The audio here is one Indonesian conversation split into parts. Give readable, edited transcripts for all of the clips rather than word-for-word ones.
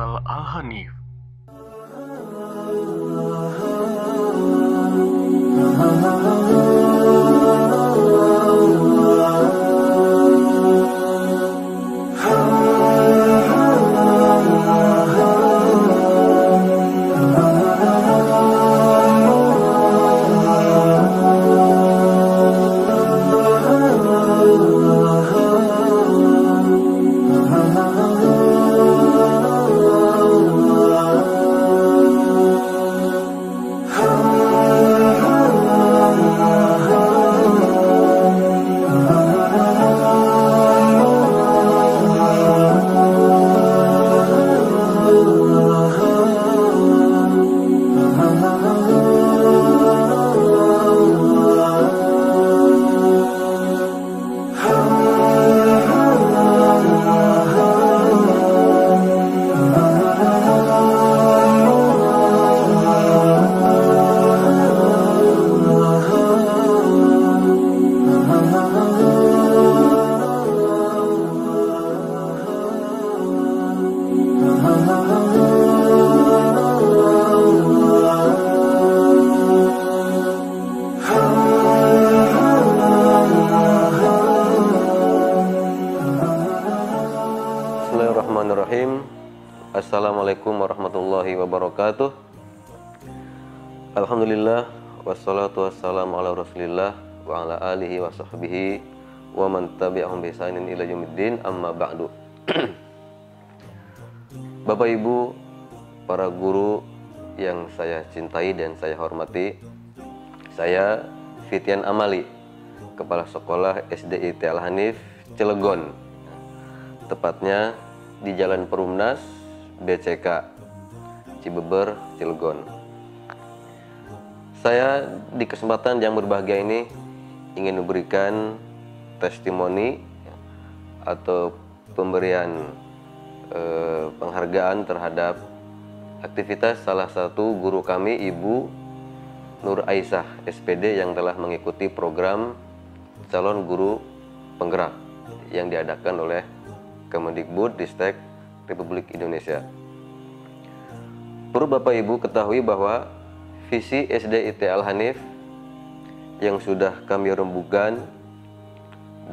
Channel Al-Hanif. Bismillahirrahmanirrahim. Assalamualaikum warahmatullahi wabarakatuh. Alhamdulillah, wassalatu wassalamu ala rasulillah wa ala alihi wa sahbihi wa man tabi'ahum bi ihsanin ila yaumiddin, amma ba'du. Bapak Ibu, para guru yang saya cintai dan saya hormati, saya Fitian Amali, Kepala Sekolah SDIT Al-Hanif Cilegon, tepatnya di Jalan Perumnas BCK Cibeber, Cilegon. Saya di kesempatan yang berbahagia ini ingin memberikan testimoni atau pemberian penghargaan terhadap aktivitas salah satu guru kami, Ibu Nur Aisyah SPD, yang telah mengikuti program calon guru penggerak yang diadakan oleh Kemendikbud-Ristek Republik Indonesia. Perlu Bapak Ibu ketahui bahwa visi SDIT Al-Hanif yang sudah kami rembukan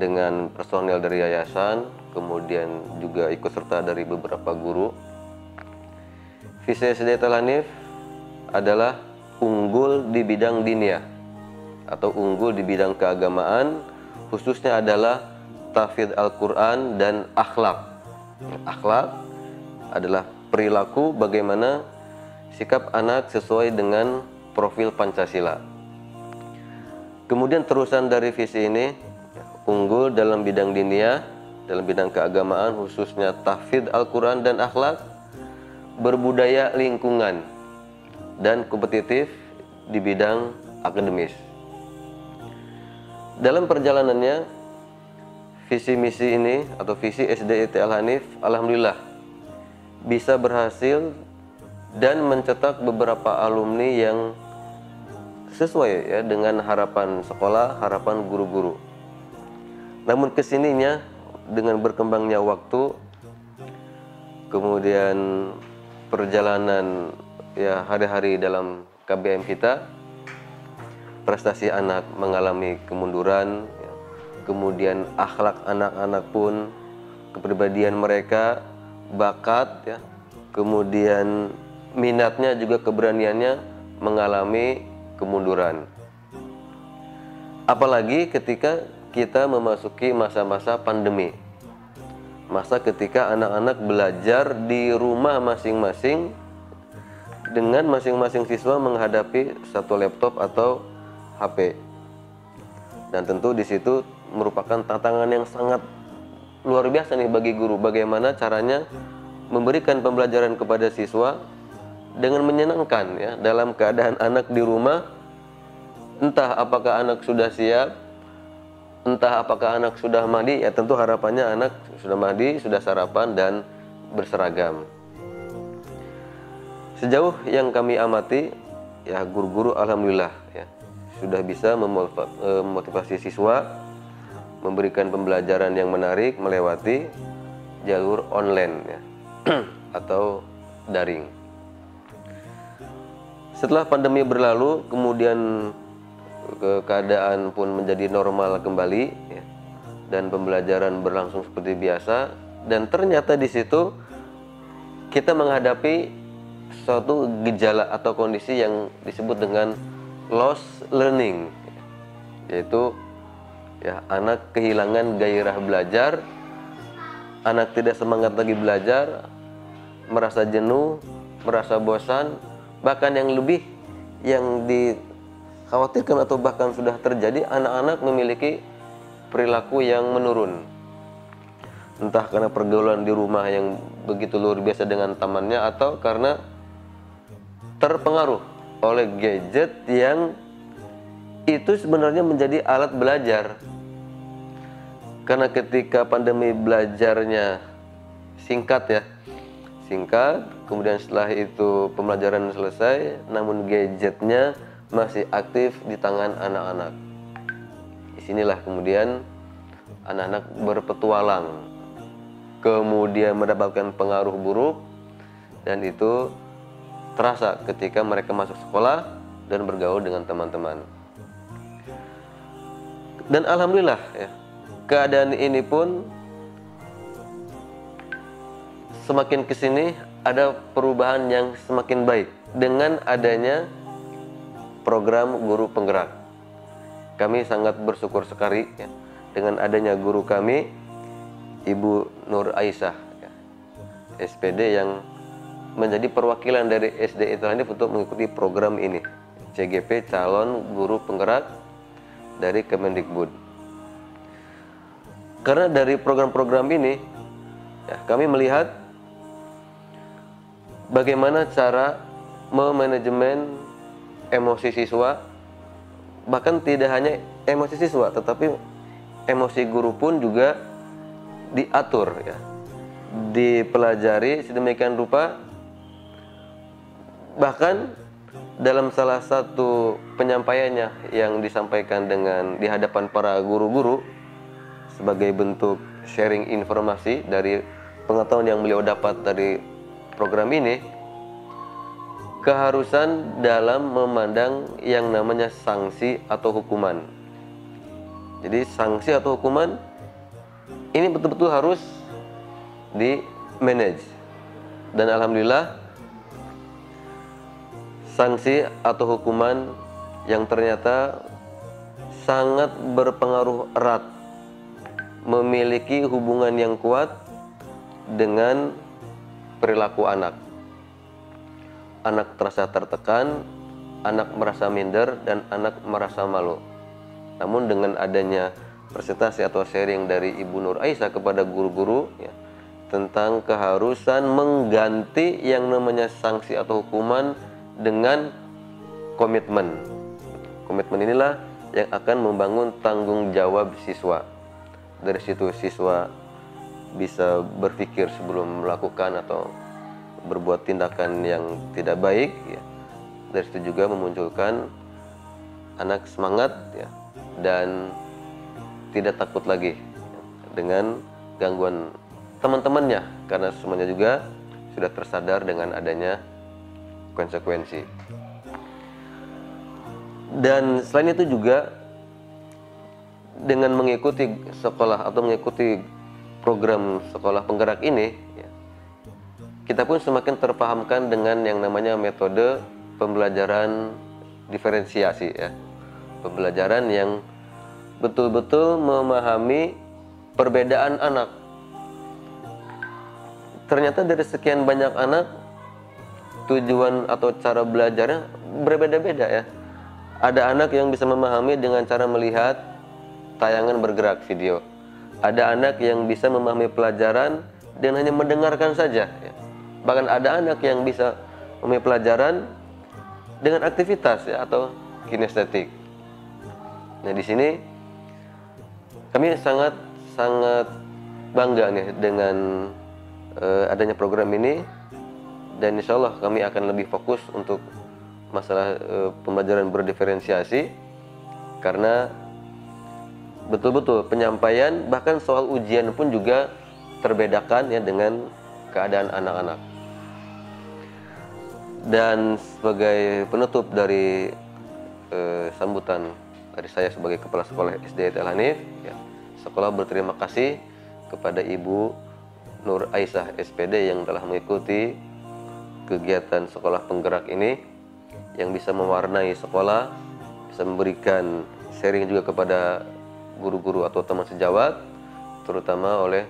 dengan personel dari yayasan, kemudian juga ikut serta dari beberapa guru. Visi SDIT Al-Hanif adalah unggul di bidang diniyah atau unggul di bidang keagamaan, khususnya adalah tahfidz Al-Quran dan akhlak. Akhlak adalah perilaku, bagaimana sikap anak sesuai dengan profil Pancasila. Kemudian terusan dari visi ini, unggul dalam bidang diniyah, dalam bidang keagamaan, khususnya tahfidz Al-Quran dan akhlak, berbudaya lingkungan, dan kompetitif di bidang akademis. Dalam perjalanannya, visi misi ini atau visi SDIT Al-Hanif alhamdulillah bisa berhasil dan mencetak beberapa alumni yang sesuai ya dengan harapan sekolah, harapan guru-guru. Namun kesininya dengan berkembangnya waktu, kemudian perjalanan ya hari-hari dalam KBM kita, prestasi anak mengalami kemunduran, kemudian akhlak anak-anak pun, kepribadian mereka, bakat ya, kemudian minatnya juga keberaniannya mengalami kemunduran. Apalagi ketika kita memasuki masa-masa pandemi, masa ketika anak-anak belajar di rumah masing-masing dengan masing-masing siswa menghadapi satu laptop atau HP. Dan tentu di situ merupakan tantangan yang sangat luar biasa nih bagi guru. Bagaimana caranya memberikan pembelajaran kepada siswa dengan menyenangkan ya, dalam keadaan anak di rumah, entah apakah anak sudah siap, entah apakah anak sudah mandi, ya tentu harapannya anak sudah mandi, sudah sarapan dan berseragam. Sejauh yang kami amati ya, guru-guru alhamdulillah ya sudah bisa memotivasi siswa, memberikan pembelajaran yang menarik melewati jalur online ya atau daring. Setelah pandemi berlalu, kemudian keadaan pun menjadi normal kembali, ya, dan pembelajaran berlangsung seperti biasa. Dan ternyata di situ kita menghadapi suatu gejala atau kondisi yang disebut dengan lost learning, yaitu ya, anak kehilangan gairah belajar, anak tidak semangat lagi belajar, merasa jenuh, merasa bosan, bahkan yang lebih yang dikhawatirkan atau bahkan sudah terjadi, anak-anak memiliki perilaku yang menurun. Entah karena pergaulan di rumah yang begitu luar biasa dengan temannya, atau karena terpengaruh oleh gadget yang itu sebenarnya menjadi alat belajar. Karena ketika pandemi belajarnya singkat, kemudian setelah itu pembelajaran selesai, namun gadgetnya masih aktif di tangan anak-anak. Disinilah kemudian anak-anak berpetualang, kemudian mendapatkan pengaruh buruk, dan itu terasa ketika mereka masuk sekolah dan bergaul dengan teman-teman. Dan alhamdulillah, ya, keadaan ini pun semakin kesini ada perubahan yang semakin baik dengan adanya program guru penggerak. Kami sangat bersyukur sekali, ya, dengan adanya guru kami, Ibu Nur Aisyah, ya, SPD, yang menjadi perwakilan dari SD Indrahanif untuk mengikuti program ini, CGP, calon guru penggerak dari Kemendikbud. Karena dari program-program ini, ya, kami melihat bagaimana cara memanajemen emosi siswa, bahkan tidak hanya emosi siswa, tetapi emosi guru pun juga diatur, ya, dipelajari sedemikian rupa. Bahkan dalam salah satu penyampaiannya yang disampaikan di hadapan para guru-guru sebagai bentuk sharing informasi dari pengetahuan yang beliau dapat dari program ini, keharusan dalam memandang yang namanya sanksi atau hukuman. Jadi sanksi atau hukuman ini betul-betul harus di manage. Dan alhamdulillah, sanksi atau hukuman yang ternyata sangat berpengaruh erat, memiliki hubungan yang kuat dengan perilaku anak. Anak terasa tertekan, anak merasa minder, dan anak merasa malu. Namun dengan adanya presentasi atau sharing dari Ibu Nur Aisyah kepada guru-guru, ya, tentang keharusan mengganti yang namanya sanksi atau hukuman dengan komitmen. Komitmen inilah yang akan membangun tanggung jawab siswa. Dari situ siswa bisa berpikir sebelum melakukan atau berbuat tindakan yang tidak baik, ya. Dari situ juga memunculkan anak semangat, ya, dan tidak takut lagi, ya, dengan gangguan teman-temannya, karena semuanya juga sudah tersadar dengan adanya konsekuensi. Dan selain itu juga dengan mengikuti sekolah atau mengikuti program sekolah penggerak ini, ya, kita pun semakin terpahamkan dengan yang namanya metode pembelajaran diferensiasi, ya. Pembelajaran yang betul-betul memahami perbedaan anak. Ternyata dari sekian banyak anak, tujuan atau cara belajarnya berbeda-beda, ya. Ada anak yang bisa memahami dengan cara melihat tayangan bergerak video. Ada anak yang bisa memahami pelajaran dan hanya mendengarkan saja, ya. Bahkan ada anak yang bisa memahami pelajaran dengan aktivitas, ya, atau kinestetik. Nah, di sini kami sangat bangga nih dengan adanya program ini, dan insya Allah kami akan lebih fokus untuk masalah pembelajaran berdiferensiasi, karena betul-betul penyampaian bahkan soal ujian pun juga terbedakan, ya, dengan keadaan anak-anak. Dan sebagai penutup dari sambutan dari saya sebagai Kepala Sekolah SD Al Hanif, ya, sekolah berterima kasih kepada Ibu Nur Aisyah SPD yang telah mengikuti kegiatan sekolah penggerak ini, yang bisa mewarnai sekolah, bisa memberikan sharing juga kepada guru-guru atau teman sejawat, terutama oleh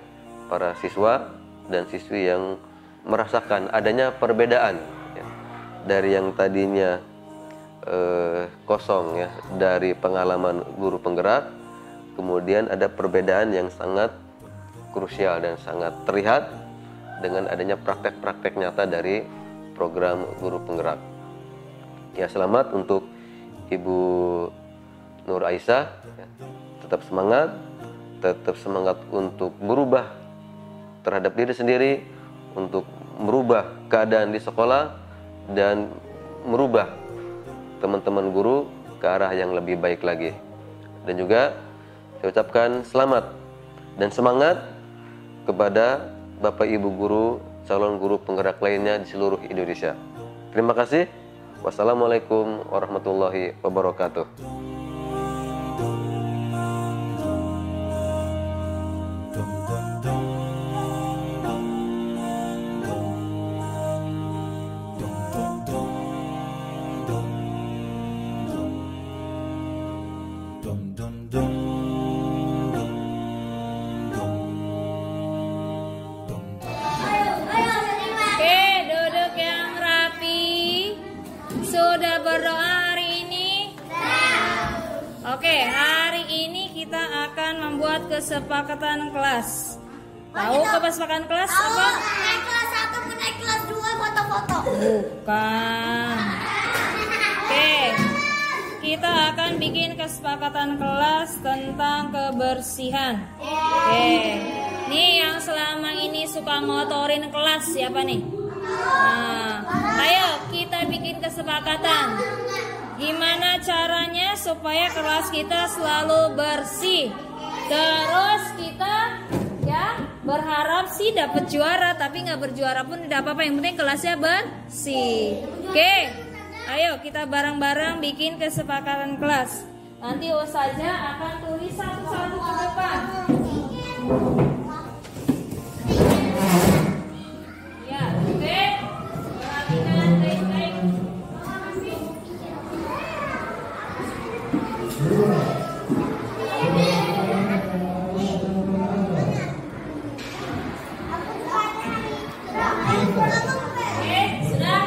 para siswa dan siswi yang merasakan adanya perbedaan, ya, dari yang tadinya kosong, ya, dari pengalaman guru penggerak, kemudian ada perbedaan yang sangat krusial dan sangat terlihat dengan adanya praktek-praktek nyata dari program guru penggerak. Ya, selamat untuk Ibu Nur Aisyah, ya, tetap semangat untuk berubah terhadap diri sendiri, untuk merubah keadaan di sekolah dan merubah teman-teman guru ke arah yang lebih baik lagi. Dan juga saya ucapkan selamat dan semangat kepada Bapak Ibu guru, calon guru penggerak lainnya di seluruh Indonesia. Terima kasih. Wassalamualaikum warahmatullahi wabarakatuh. Sudah berdoa hari ini? Oke, hari ini kita akan membuat kesepakatan kelas. Tahu kesepakatan kelas apa? Naik kelas 1 ke naik kelas 2 foto-foto. Bukan. Oke, kita akan bikin kesepakatan kelas tentang kebersihan. Oke, nih yang selama ini suka ngotorin kelas siapa nih? Nah, ayo kita bikin kesepakatan. Gimana caranya supaya kelas kita selalu bersih. Terus kita ya berharap sih dapat juara, tapi nggak berjuara pun tidak apa-apa. Yang penting kelasnya bersih. Oke, ayo kita bareng-bareng bikin kesepakatan kelas. Nanti Ustazah akan tulis satu-satu ke depan. Ya, oke. Perhatikan baik-baik. Oke, sudah?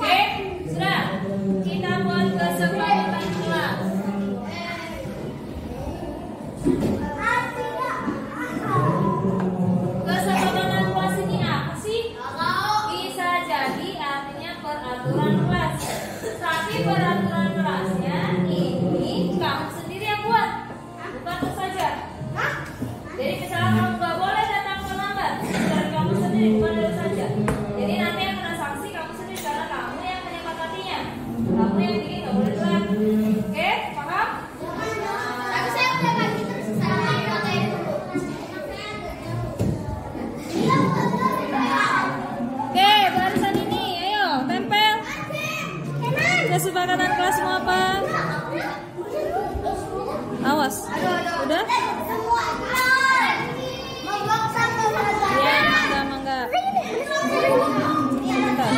Oke, sudah. Kita buat kesepakatan kelas. Kesepakatan kelas ini apa sih? Bisa jadi artinya peraturan kelas. Tapi peraturan kelasnya ini kamu sendiri yang buat, bukan aku saja. Jadi misalnya kamu nggak boleh datang terlambat, dari kamu sendiri, bukan dari saja. Jadi nanti yang kena sanksi kamu sendiri karena kamu yang menyepakatinya. Kamu yang bikin nggak boleh telat. Oke, paham? Tapi saya udah pagi terus saya pakai dulu. Oke, barisan ini, ayo tempel. Kesepakatan kelas mau apa? Awas, udah? Ya, mangga. Bentar.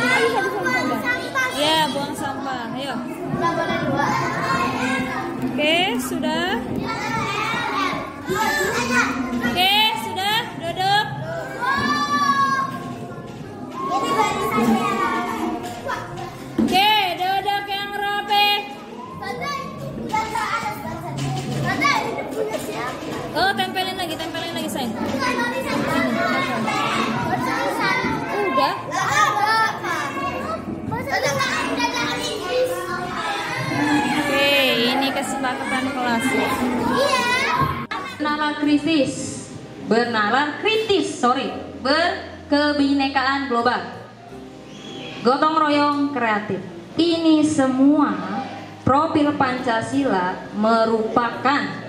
Ya, buang sampah. Ayo. Oke, sudah. Oke, sudah. Duduk. Oke, duduk yang rapi. Oh, tempelin lagi sayang. Udah. Oke, ini kesepakatan kelas. Berkebinekaan global. Gotong royong kreatif. Ini semua profil Pancasila merupakan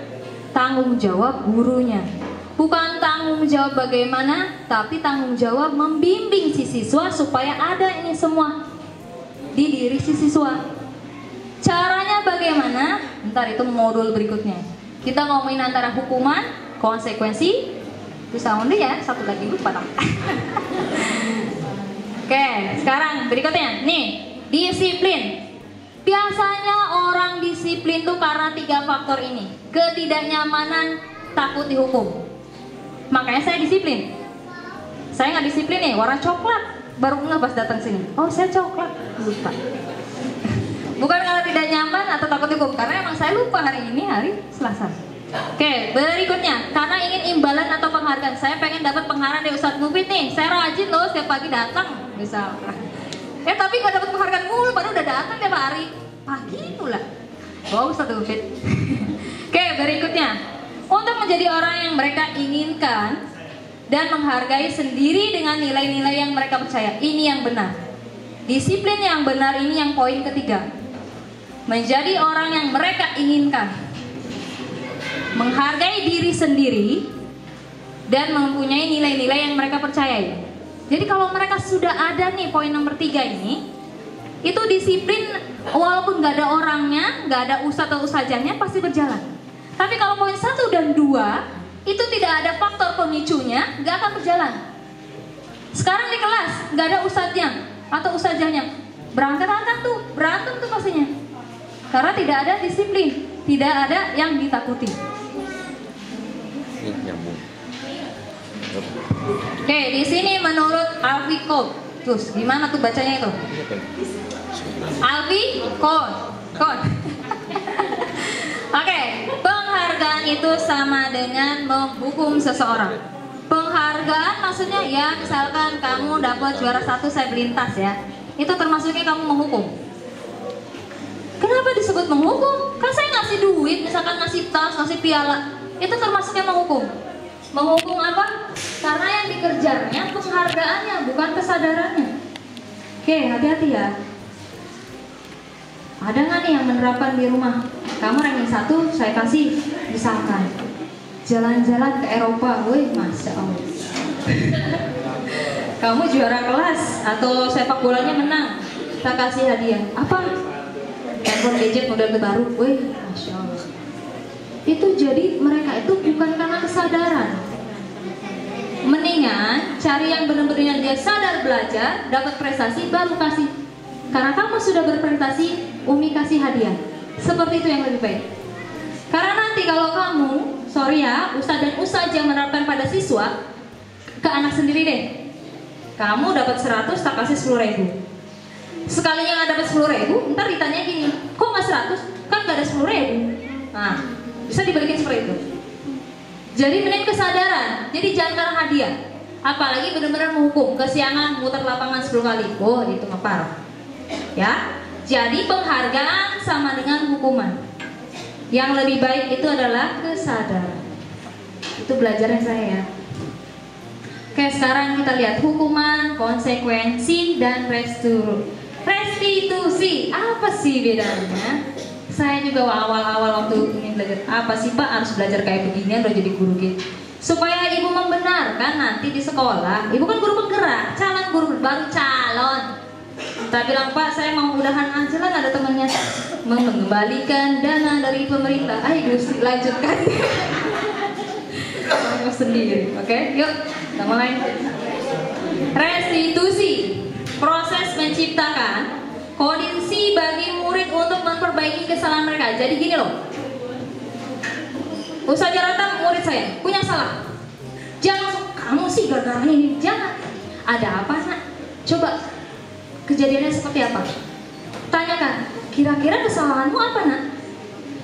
tanggung jawab gurunya. Bukan tanggung jawab bagaimana, tapi tanggung jawab membimbing si siswa supaya ada ini semua di diri si siswa. Caranya bagaimana? Ntar itu modul berikutnya. Kita ngomongin antara hukuman, konsekuensi. Bisa undi ya, satu lagi lupa dong. Oke, sekarang berikutnya. Nih, disiplin. Biasanya orang disiplin tuh karena 3 faktor ini. Ketidaknyamanan, takut dihukum. Makanya saya disiplin. Saya nggak disiplin nih, warna coklat. Baru nggak pas datang sini. Oh, saya coklat. Lupa. Bukan karena tidak nyaman atau takut dihukum, karena emang saya lupa hari ini hari Selasa. Oke, berikutnya, karena ingin imbalan atau penghargaan. Saya pengen dapat penghargaan dari Ustadz Mufid nih. Saya rajin loh, setiap pagi datang, misal. Tapi nggak dapat penghargaan mulu, padahal udah datang tiap hari. Pagi itulah. Wow, Ustadz Mufid. Oke, berikutnya. Untuk menjadi orang yang mereka inginkan dan menghargai sendiri dengan nilai-nilai yang mereka percaya. Ini yang benar. Disiplin yang benar ini yang poin ketiga. Menjadi orang yang mereka inginkan, menghargai diri sendiri, dan mempunyai nilai-nilai yang mereka percayai. Jadi kalau mereka sudah ada nih poin nomor 3 ini, itu disiplin walaupun gak ada orangnya, gak ada ustadz atau ustazahnya, pasti berjalan. Tapi kalau poin 1 dan 2 itu tidak ada faktor pemicunya, gak akan berjalan. Sekarang di kelas gak ada ustadznya atau ustazahnya, berantem tuh pastinya. Karena tidak ada disiplin, tidak ada yang ditakuti. Oke, di sini menurut Alfie Kohn, terus gimana tuh bacanya itu? Alfie Kohn. Oke, penghargaan itu sama dengan menghukum seseorang. Penghargaan maksudnya ya misalkan kamu dapat juara 1, saya beliin tas ya. Itu termasuknya kamu menghukum. Kenapa disebut menghukum? Kan saya ngasih duit, misalkan ngasih tas, ngasih piala. Itu termasuknya menghukum. Menghukum apa? Karena yang dikerjanya penghargaannya, bukan kesadarannya. Oke, hati-hati ya. Ada nggak nih yang menerapkan di rumah? Kamu ranking 1, saya kasih misalkan jalan-jalan ke Eropa, woi, masya Allah. Kamu juara kelas atau sepak bolanya menang, kita kasih hadiah. Apa? Handphone gadget model terbaru, woi, masya Allah. Itu jadi mereka itu bukan karena kesadaran. Mendingan cari yang benar-benar dia sadar belajar, dapat prestasi baru kasih. Karena kamu sudah berprestasi, Umi kasih hadiah. Seperti itu yang lebih baik. Karena nanti kalau kamu, sorry ya, ustadz dan ustazah menerapkan pada siswa, ke anak sendiri deh. Kamu dapat 100, tak kasih 10.000. Sekalinya nggak dapat 10.000, ntar ditanya gini, kok nggak 100? Kan nggak ada 10.000. Nah, bisa dibalikin seperti itu. Jadi mending kesadaran. Jadi jangan karena hadiah. Apalagi benar-benar menghukum, kesiangan muter lapangan 10 kali. Oh, itu mah parah. Ya, jadi penghargaan sama dengan hukuman. Yang lebih baik itu adalah kesadaran. Itu belajarnya saya ya. Oke, sekarang kita lihat hukuman, konsekuensi, dan restitusi. Apa sih bedanya? Saya juga awal-awal waktu ingin belajar, apa sih Pak harus belajar kayak beginian udah jadi guru gitu. Supaya ibu membenarkan nanti di sekolah. Ibu kan guru penggerak, calon guru baru calon. Kita bilang, Pak, saya mau udahan aja lah, ada temannya mengembalikan dana dari pemerintah. Ayo lanjutkan. Sendiri, oke? Yuk, kita mulai. Restitusi, proses menciptakan kondisi bagi murid untuk memperbaiki kesalahan mereka. Jadi gini loh, Ustazah Ratang murid saya punya salah. Jangan langsung, kamu sih gara-gara ini. Jangan. Ada apa nak? Coba kejadiannya seperti apa? Tanyakan, kira-kira kesalahanmu apa nak?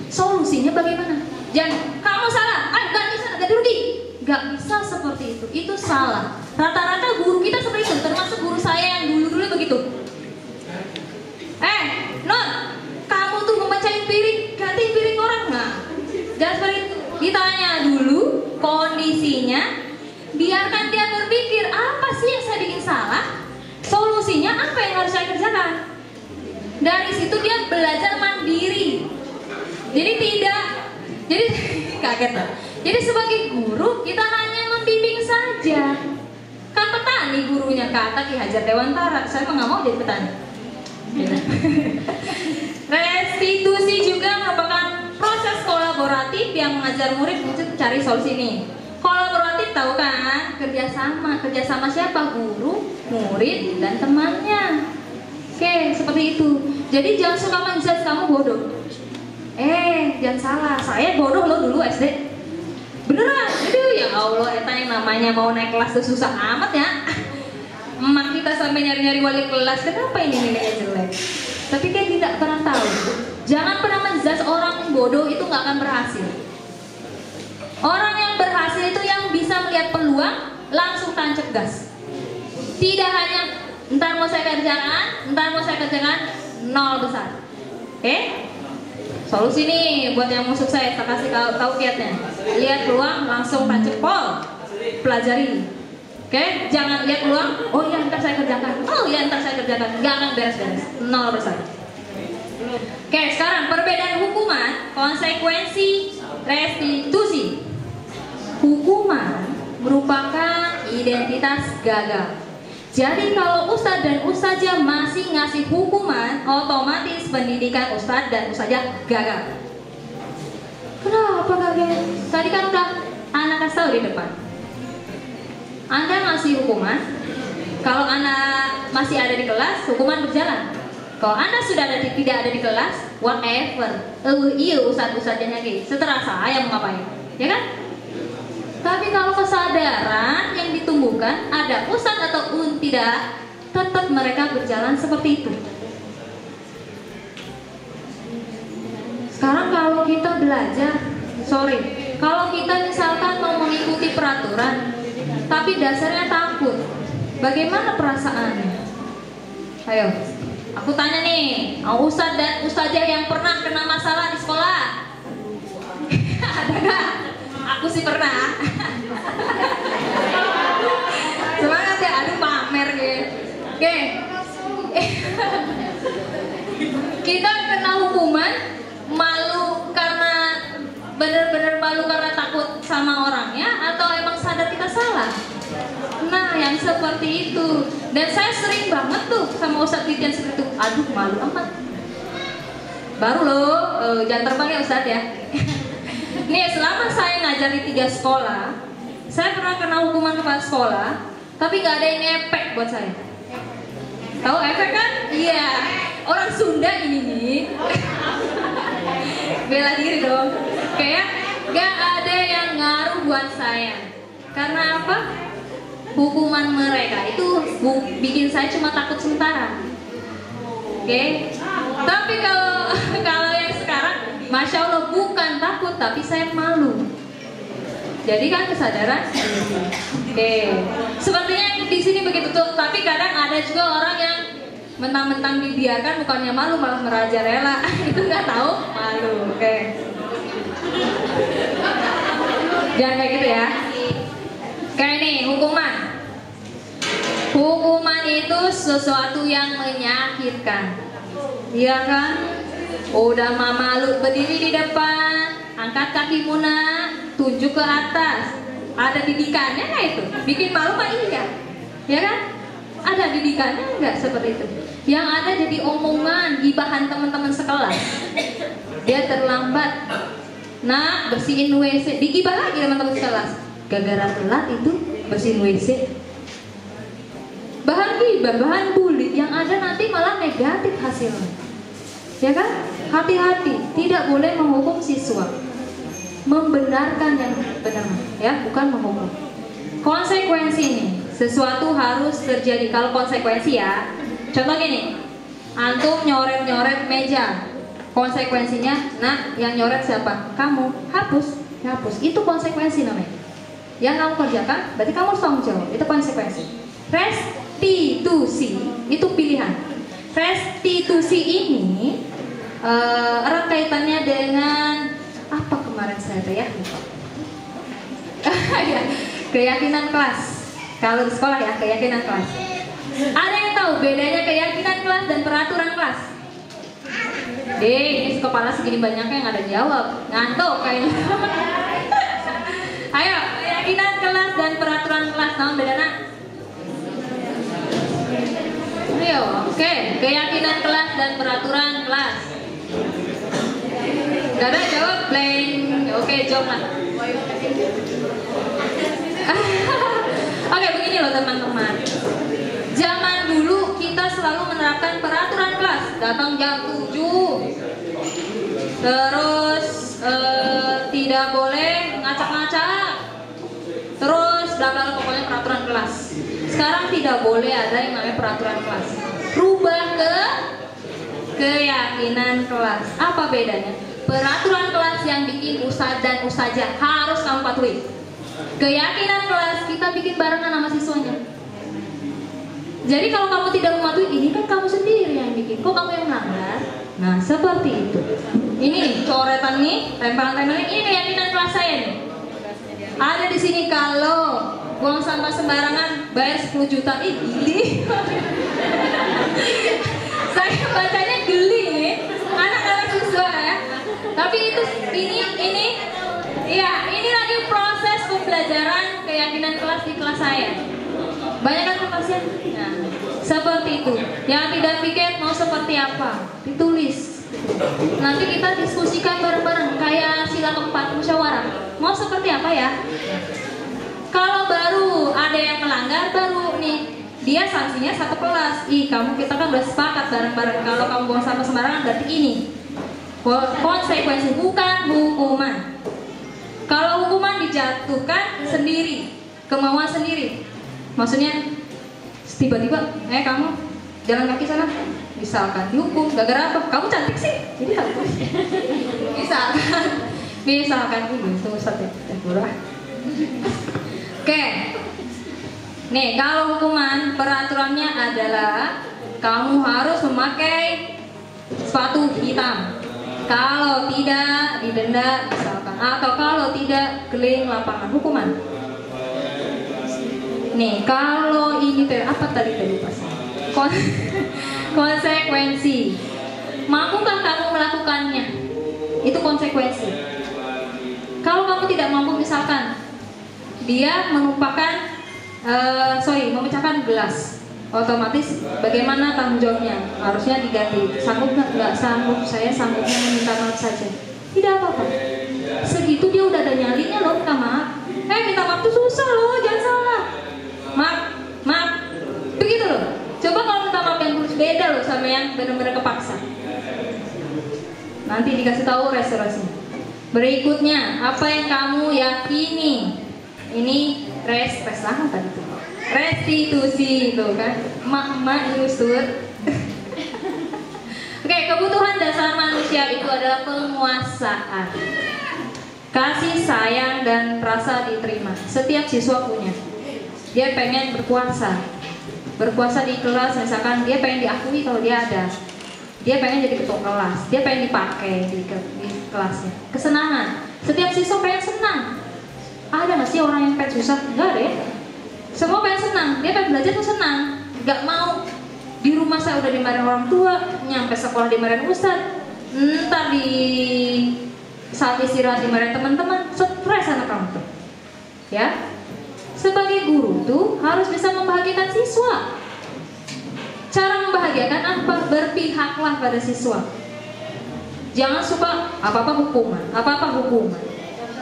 Solusinya bagaimana? Jangan, kamu salah, ganti sana, ganti rugi. Gak bisa seperti itu, itu salah. Rata-rata guru kita seperti itu, termasuk guru saya yang dulu-dulu begitu. Non, kamu tuh memecahin piring, ganti piring orang nggak? Jangan seperti itu. Ditanya dulu kondisinya, biarkan dia berpikir apa sih yang saya bikin salah, solusinya apa yang harus saya kerjakan. Dari situ dia belajar mandiri. Jadi kaget lah. Jadi sebagai guru kita hanya membimbing saja. Kan petani gurunya kata Ki Hajar Dewantara. Saya nggak mau jadi petani. Restitusi juga merupakan proses kolaboratif yang mengajar murid untuk cari solusi nih. Kolaboratif tahu kan? Kerjasama siapa? Guru, murid, dan temannya. Oke, seperti itu. Jadi jangan suka menjudge kamu bodoh. Jangan salah. Saya bodoh loh dulu SD. Beneran. Aduh ya Allah, eta yang namanya mau naik kelas tuh susah amat ya. Emak kita sampai nyari-nyari wali kelas. Kenapa ini nilainya jelek? Tapi kan tidak pernah tahu. Jangan pernah menjudge orang yang bodoh, itu nggak akan berhasil. Orang yang berhasil itu yang bisa melihat peluang langsung tancap gas. Tidak hanya ntar mau saya kerjakan, nol besar. Oke? Solusi nih buat yang musuh saya kasih tahu kiatnya. Lihat peluang langsung tancap pol. Pelajari. Oke? Jangan lihat peluang, oh iya ntar saya kerjakan. Nggak akan beres-beres. Nol besar. Oke, sekarang perbedaan hukuman, konsekuensi, restitusi. Hukuman merupakan identitas gagal. Jadi kalau ustadz dan ustazah masih ngasih hukuman, otomatis pendidikan ustadz dan ustazah gagal. Kenapa gagal? Tadi kan udah anak kasih tahu di depan. Anda ngasih hukuman, kalau anak masih ada di kelas, hukuman berjalan. Kalau Anda sudah tidak ada di kelas, whatever. Iya ustadz-ustadzanya gitu. Setelah saya mau ngapain, ya kan? Tapi kalau kesadaran yang ditumbuhkan, ada ustadz ataupun tidak, tetap mereka berjalan seperti itu. Sekarang kalau kita belajar, kalau kita misalkan mau mengikuti peraturan, tapi dasarnya takut, bagaimana perasaannya? Ayo, aku tanya nih, ustadz dan ustazah yang pernah kena masalah di sekolah? Ada gak? Aku sih pernah. Semangat ya, aduh pamer gitu. Oke. Kita kena hukuman malu karena benar-benar malu karena takut sama orangnya atau emang sadar kita salah? Nah, yang seperti itu. Dan saya sering banget tuh sama Ustadz Widian seperti itu. Aduh, malu amat. Baru loh, jangan terbang ya Ustadz ya. Nih, selama saya ngajar di 3 sekolah, saya pernah kena hukuman kepala sekolah, tapi nggak ada yang efek buat saya. Tahu efek kan? Iya, orang Sunda ini nih. Bela diri dong. Kayak nggak ada yang ngaruh buat saya. Karena apa? Hukuman mereka itu bikin saya cuma takut sementara. Oke? Tapi kalau yang sekarang, Masya Allah, bukan takut, tapi saya malu. Jadi kan kesadaran. Oke. Sepertinya di sini begitu tuh. Tapi kadang ada juga orang yang mentang-mentang dibiarkan bukannya malu malah merajalela. Itu nggak tahu malu. Oke. Jangan kayak gitu ya. Kayak nih hukuman. Hukuman itu sesuatu yang menyakitkan. Iya kan? Udah malu berdiri di depan, angkat kaki muna, tunjuk ke atas. Ada didikannya nggak itu? Bikin malu mah iya, ya kan? Ada didikannya nggak seperti itu? Yang ada jadi omongan, gibahan teman-teman sekelas. Dia terlambat, nah bersihin WC, digibah lagi teman-teman sekelas. Gara-gara telat itu bersihin WC. Bahan gibah, bahan bully, yang ada nanti malah negatif hasilnya. Ya kan? Hati-hati, tidak boleh menghukum siswa. Membenarkan yang benar, ya, bukan menghukum. Konsekuensi ini, sesuatu harus terjadi. Kalau konsekuensi ya, contoh gini, antum nyoret-nyoret meja, konsekuensinya, nah yang nyoret siapa? Kamu, hapus. Itu konsekuensi namanya. Yang kamu kerjakan, berarti kamu harus tanggung jawab. Itu konsekuensi. Restitusi itu pilihan. Restitusi ini erat kaitannya dengan apa kemarin saya ya lupa. Ya, keyakinan kelas. Kalau di sekolah ya, keyakinan kelas. Ada yang tahu bedanya keyakinan kelas dan peraturan kelas? Ini kepala segini banyaknya yang ada jawab, ngantuk kayaknya. Ayo, keyakinan kelas dan peraturan kelas. Naon bedana? Ayo, oke. Keyakinan kelas dan peraturan kelas. Gak ada jawab, blank. Oke, jawab lah. Oke, begini loh teman-teman. Zaman dulu kita selalu menerapkan peraturan kelas. Datang jam 7. Terus tidak boleh ngacak-ngacak. Terus bla-bla pokoknya peraturan kelas. Sekarang tidak boleh ada yang namanya peraturan kelas. Rubah ke keyakinan kelas. Apa bedanya? Peraturan kelas yang bikin ustadz dan ustazah harus kamu patuhi. Keyakinan kelas kita bikin barengan sama siswanya. Jadi kalau kamu tidak mematuhi, ini kan kamu sendiri yang bikin. Kok kamu yang melanggar? Nah seperti itu. Ini coretan nih, tempelan-tempelan ini keyakinan kelas saya nih. Ada di sini kalau buang sampah sembarangan bayar 10 juta. Ih geli. Saya bacanya geli nih. Anak-anak siswa ya. Tapi itu ini lagi proses pembelajaran keyakinan kelas di kelas saya. Banyak kan kelasnya? Nah, seperti itu. Yang tidak pikir mau seperti apa? Ditulis. Nanti kita diskusikan bareng-bareng kayak sila keempat musyawarah. Mau seperti apa ya? Kalau baru ada yang melanggar, baru nih dia sanksinya satu kelas. Kita kan udah sepakat bareng-bareng. Kalau kamu buang sampah sembarangan berarti ini konsekuensi, bukan hukuman. Kalau hukuman dijatuhkan sendiri, kemauan sendiri. Maksudnya tiba-tiba, kamu jalan kaki sana, misalkan dihukum, gara-gara apa? Kamu cantik sih, jadi harus. Misalkan itu Ustaz ya, murah. Oke, nih kalau hukuman peraturannya adalah kamu harus memakai sepatu hitam. Kalau tidak didenda misalkan, atau kalau tidak keliling lapangan hukuman. Nih kalau ini apa tadi lupa sih? Konsekuensi. Mampukah kamu melakukannya? Itu konsekuensi. Kalau kamu tidak mampu, misalkan dia menumpahkan memecahkan gelas, otomatis bagaimana tanggung jawabnya? Harusnya diganti. Sanggup nggak sanggup, saya sanggupnya meminta maaf saja. Tidak apa-apa. Segitu dia udah ada nyalinya loh, minta maaf. Minta maaf tuh susah loh, jangan salah. Maaf, begitu loh. Coba kalau minta maaf yang tulus, beda loh sama yang benar-benar kepaksa. Nanti dikasih tahu restorasinya. Berikutnya, apa yang kamu yakini? Ini apa tadi tuh? Restitusi itu kan, mak nyusut. Oke, kebutuhan dasar manusia itu adalah penguasaan, kasih sayang dan rasa diterima. Setiap siswa punya. Dia pengen berkuasa di kelas, misalkan dia pengen diakui kalau dia ada. Dia pengen jadi ketua kelas, dia pengen dipakai di kelasnya. Kesenangan. Setiap siswa pengen senang. Ada nggak sih orang yang pengen susah? Enggak ada ya. Semua pengen senang, dia pengen belajar tuh senang. Gak mau di rumah saya udah dimarahin orang tua, nyampe sekolah dimarahin ustad, ntar di saat istirahat dimarahin teman-teman, stres anak kamu tuh. Ya, sebagai guru tuh harus bisa membahagiakan siswa. Cara membahagiakan apa? Berpihaklah pada siswa. Jangan suka apa-apa hukuman.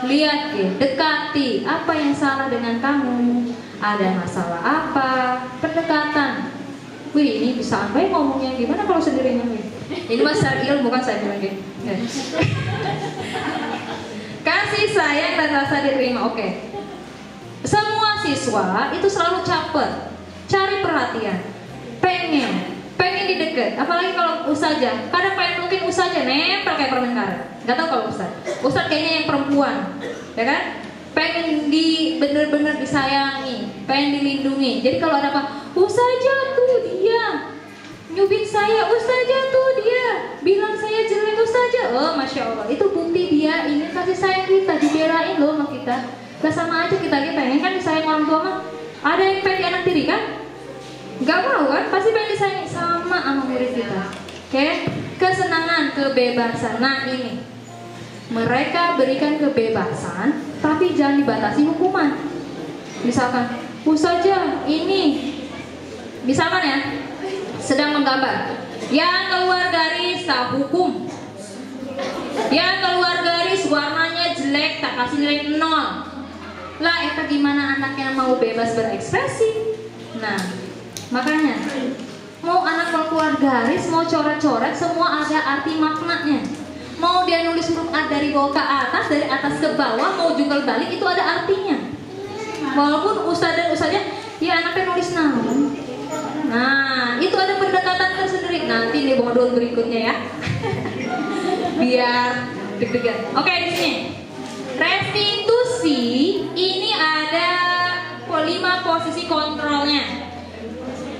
Lihat deh, dekati apa yang salah dengan kamu. Ada masalah apa? Pendekatan. Wih, ini bisa Ambai ngomongnya gimana kalau sendirinya? Ini mas ilmu bukan saya bilang gitu. Kasih sayang dan rasa diterima. Oke. Semua siswa itu selalu caper, cari perhatian, pengen didekat. Apalagi kalau ustazah, kadang pengen mungkin ustazah nempel kayak permen karet. Gak tau kalau ustaz kayaknya yang perempuan, ya kan? Pengen bener-bener disayangi, pengen dilindungi. Jadi kalau ada apa, ustazah tuh dia nyubit saya, ustazah tuh dia bilang saya jelek, ustazah. Oh masya Allah, itu bukti dia ingin kasih sayang kita, dibelain loh sama kita. Gak sama aja kita pengen kan disayang orang tua mah. Ada yang pengen di anak tiri kan? Gak mau kan? Pasti pengen disayangi sama murid kita. Oke? Kesenangan, kebebasan. Nah ini, mereka berikan kebebasan tapi jangan dibatasi hukuman. Misalkan, Ustazah ini, misalkan ya, sedang menggambar, yang keluar garis tak hukum, yang keluar garis warnanya jelek tak kasih nilai 0. Lah, eta gimana anak yang mau bebas berekspresi? Nah, makanya mau anak mau keluar garis, mau coret-coret, semua ada arti maknanya. Mau dia nulis huruf A dari bawah ke atas, dari atas ke bawah, mau jungkel balik, itu ada artinya. Walaupun ustaz dan ustaznya, ya anaknya nulis naon. Nah, itu ada pendekatan tersendiri. Nanti di modul berikutnya ya. Biar deg-degan. Oke, di sini. Restitusi ini ada 5 posisi kontrolnya.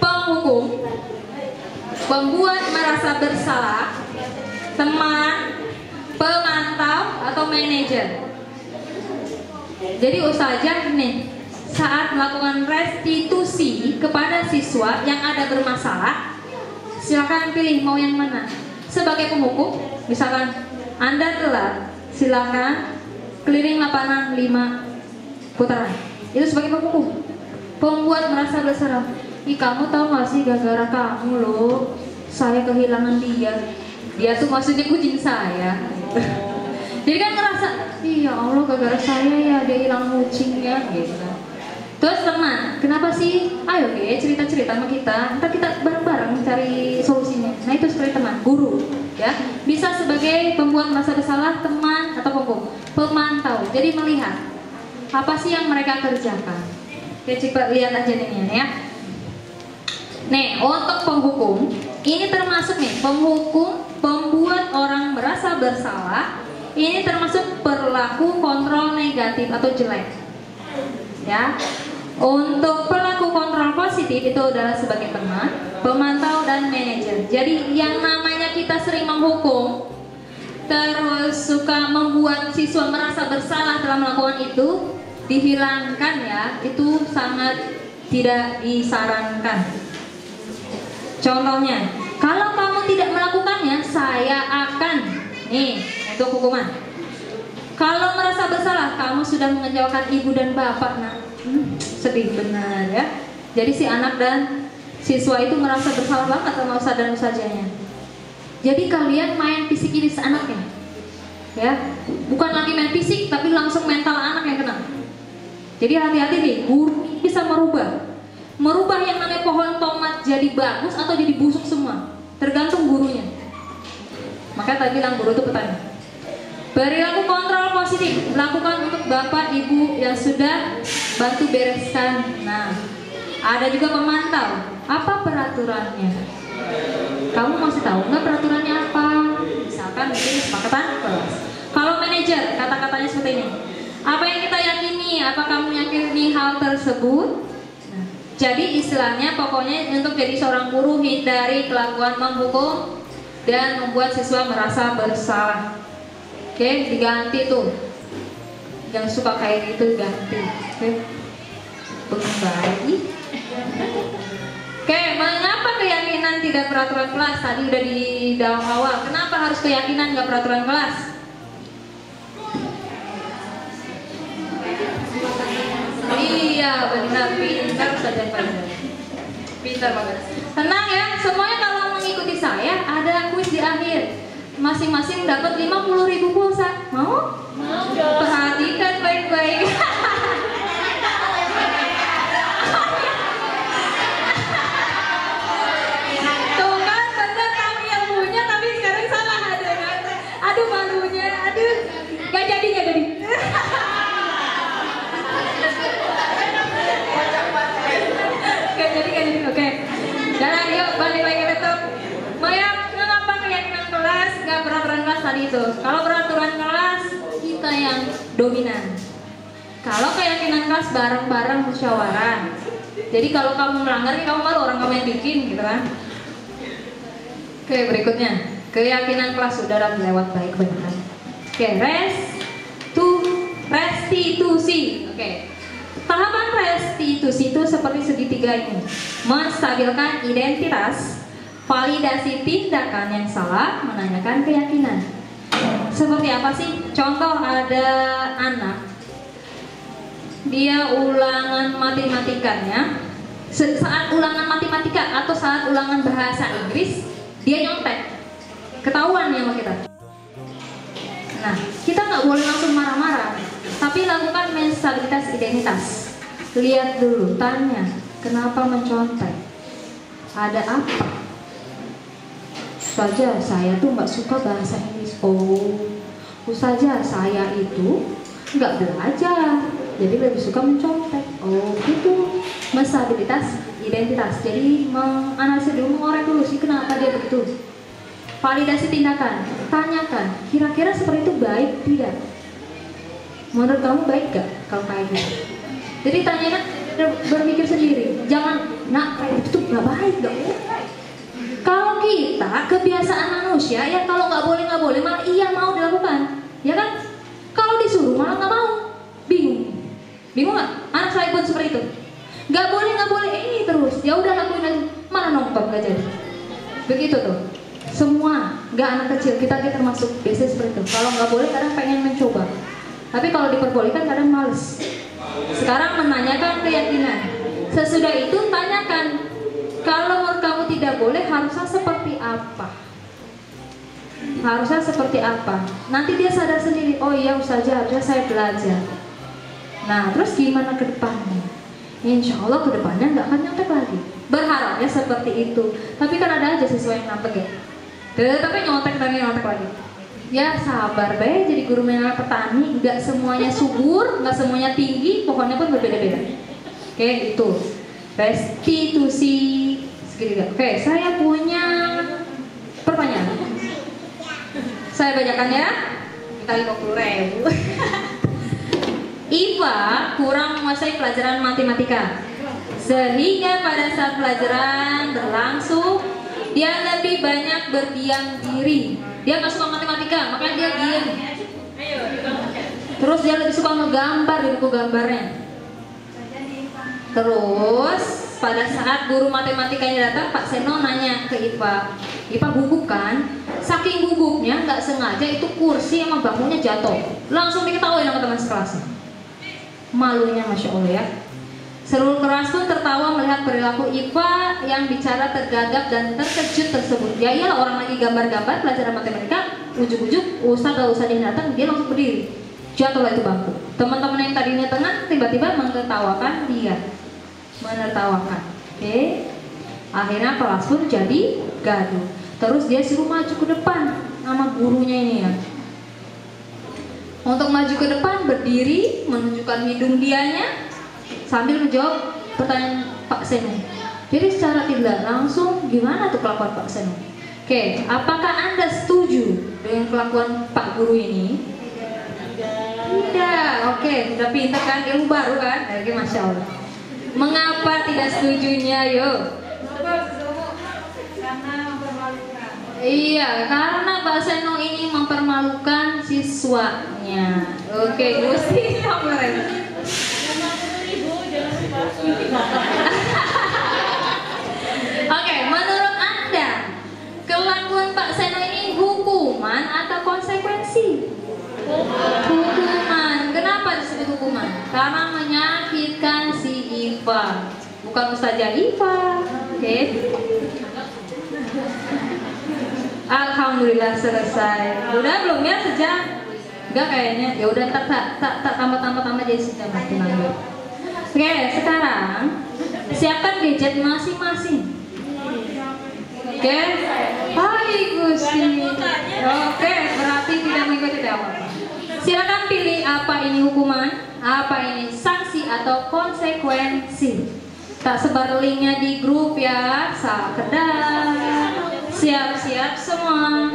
Penghukum, pembuat merasa bersalah, teman, pemantau atau manajer. Jadi ustazah nih, saat melakukan restitusi kepada siswa yang ada bermasalah, silakan pilih mau yang mana. Sebagai penghukum, misalkan Anda telat, silakan keliling lapangan 5 putaran. Itu sebagai penghukum. Pembuat merasa bersalah, ih kamu tahu gak sih gara-gara kamu loh saya kehilangan dia. Dia tuh maksudnya kucing saya. Jadi kan ngerasa, iya Allah gara-gara saya ya dia hilang kucingnya gitu. Terus teman, kenapa sih? Ayo cerita-cerita sama kita, ntar kita bareng-bareng cari solusinya. Nah itu seperti teman, guru ya. Bisa sebagai pembuat merasa bersalah, teman atau pemantau. Jadi melihat apa sih yang mereka kerjakan. Oke, coba lihat aja nih ya. Nih, untuk penghukum, ini termasuk nih, penghukum pembuat orang merasa bersalah, ini termasuk perilaku kontrol negatif atau jelek. Ya. Untuk pelaku kontrol positif itu adalah sebagai teman, pemantau dan manajer. Jadi yang namanya kita sering menghukum, terus suka membuat siswa merasa bersalah dalam melakukan itu, dihilangkan ya, itu sangat tidak disarankan. Contohnya, kalau kamu tidak melakukannya, saya akan nih untuk hukuman. Kalau merasa bersalah, kamu sudah mengecewakan ibu dan bapak. Nah, sedih benar ya. Jadi si anak dan siswa itu merasa bersalah banget sama ustaz dan ustazahnya. Jadi kalian main fisik-fisik anaknya, ya, bukan lagi main fisik, tapi langsung mental anak yang kena. Jadi hati-hati nih, guru bisa merubah yang namanya pohon tomat jadi bagus atau jadi busuk semua, tergantung gurunya. Maka tadi bilang guru itu petani. Perilaku kontrol positif lakukan untuk bapak ibu yang sudah bantu bereskan. Nah, ada juga pemantau. Apa peraturannya? Kamu masih tahu nggak peraturannya apa? Misalkan mungkin kesepakatan kelas. Kalau manajer, kata-katanya seperti ini. Apa yang kita yakini? Apa kamu yakini hal tersebut? Nah, jadi istilahnya pokoknya untuk jadi seorang guru hindari kelakuan menghukum dan membuat siswa merasa bersalah. Oke, diganti tuh. Yang suka kayak gitu ganti. Oke. Baik. Oke, mengapa keyakinan tidak peraturan kelas? Tadi udah di dalam awal. Kenapa harus keyakinan nggak peraturan kelas? Iya, benar, pintar saja Pak. Pintar banget. Tenang ya, semuanya kalau mengikuti saya ada kuis di akhir. Masing-masing dapat 50.000 pulsa. Mau? Mau. Perhatikan baik-baik. Tuh kan, bener kami yang punya, tapi sekarang salah ada kan? Aduh malunya, aduh. Gak jadi. Gak jadi. Oke. Jalan yuk, balik lagi ke laptop. Kenapa keyakinan kelas gak peraturan kelas tadi itu? Kalau peraturan kelas kita yang dominan. Kalau keyakinan kelas bareng-bareng musyawarah. Jadi kalau kamu melanggar, kamu malu orang kamu yang bikin gitu kan. Oke, berikutnya keyakinan kelas sudah lewat baik benar. Oke, restitusi. Oke. Tahapan restitusi itu seperti segitiga ini. Menstabilkan identitas, validasi tindakan yang salah, menanyakan keyakinan. Seperti apa sih? Contoh ada anak dia ulangan matematikanya, saat ulangan matematika atau saat ulangan bahasa Inggris, dia nyontek, ketahuan ya sama kita. Nah, kita nggak boleh langsung marah-marah, tapi lakukan menstabilitas identitas. Lihat dulu, tanya, kenapa mencontek? Ada apa? Ustazah, saya tuh nggak suka bahasa Inggris. Oh, Ustazah, saya itu nggak belajar, jadi lebih suka mencontek. Oh gitu. Menstabilitas identitas. Jadi menganalisis dulu, mengorek dulu sih kenapa dia begitu. Validasi tindakan, tanyakan, kira-kira seperti itu baik tidak? Menurut kamu baik gak kalau kayak gitu? Jadi tanya, berpikir sendiri. Jangan, nak kayak itu nggak baik dong. Kalau kita kebiasaan manusia ya kalau nggak boleh malah iya mau dilakukan, ya kan? Kalau disuruh malah nggak mau, bingung nggak? Anak saya pun seperti itu. Nggak boleh ini terus. Ya udah lakuin aja, malah nonton nggak jadi. Begitu tuh. Semua, nggak anak kecil kita termasuk biasanya seperti itu. Kalau nggak boleh kadang pengen mencoba, tapi kalau diperbolehkan kadang males. Sekarang menanyakan keyakinan. Sesudah itu tanyakan, kalau menurut kamu tidak boleh harusnya seperti apa? Harusnya seperti apa? Nanti dia sadar sendiri. Oh iya Ustazah, harusnya saya belajar. Nah terus gimana ke depannya? Insya Allah ke depannya nggak akan nyontek lagi. Berharapnya seperti itu. Tapi kan ada aja siswa yang nampek ya, tapi nyontek lagi. Ya sabar be, jadi guru menengah petani nggak semuanya subur, nggak semuanya tinggi, pohonnya pun berbeda-beda. Oke itu restitusi segitiga. Oke, saya punya pertanyaan. Saya bacakan ya. Kita 50.000. Iva kurang menguasai pelajaran matematika, sehingga pada saat pelajaran berlangsung dia lebih banyak berdiam diri. Dia nggak suka matematika, makanya dia diam. Terus dia lebih suka ngegambar di buku gambarnya. Terus pada saat guru matematikanya datang, Pak Seno nanya ke Ipa, Ipa gugup kan? Saking gugupnya nggak sengaja itu kursi sama bangkunya jatuh, langsung diketahui sama teman sekelasnya. Malunya Masya Allah ya. Seluruh kelas pun tertawa melihat perilaku Ipa yang bicara tergagap dan terkejut tersebut. Ya iyalah, orang lagi gambar-gambar pelajaran matematika, ujuk-ujuk ustaz atau ustaz yang datang, dia langsung berdiri, jatuhlah itu bangku. Teman-teman yang tadinya tengah tiba-tiba menertawakan dia, menertawakan. Oke. Akhirnya kelas pun jadi gaduh. Terus dia suruh maju ke depan sama gurunya ini ya. Untuk maju ke depan berdiri, menunjukkan hidung dianya sambil menjawab pertanyaan Pak Seno. Jadi secara tidak langsung gimana tuh kelakuan Pak Seno? Oke, apakah Anda setuju dengan kelakuan Pak Guru ini? Tidak. Oke, sudah pintar kan, ilmu baru kan? Oke, Masya Allah. Mengapa tidak setujunya? Yo. Iya, karena Pak Seno ini mempermalukan siswanya. Oke, Gusti, Oke, menurut Anda kelakuan Pak Seno ini hukuman atau konsekuensi? Hukuman. Kenapa disebut hukuman? Karena menyakitkan si Iva, bukan Ustazah Iva. Oke. Alhamdulillah selesai. Udah belum ya sejam? Enggak kayaknya. Ya udah tak tambah jadi sejam lagi. Oke, sekarang siapkan gadget masing-masing. Oke. Hai Gusti. Oke, berarti tidak mengikuti apa-apa. Silakan pilih apa ini hukuman, apa ini sanksi atau konsekuensi. Tak sebar linknya di grup ya, sekedar. Siap-siap semua.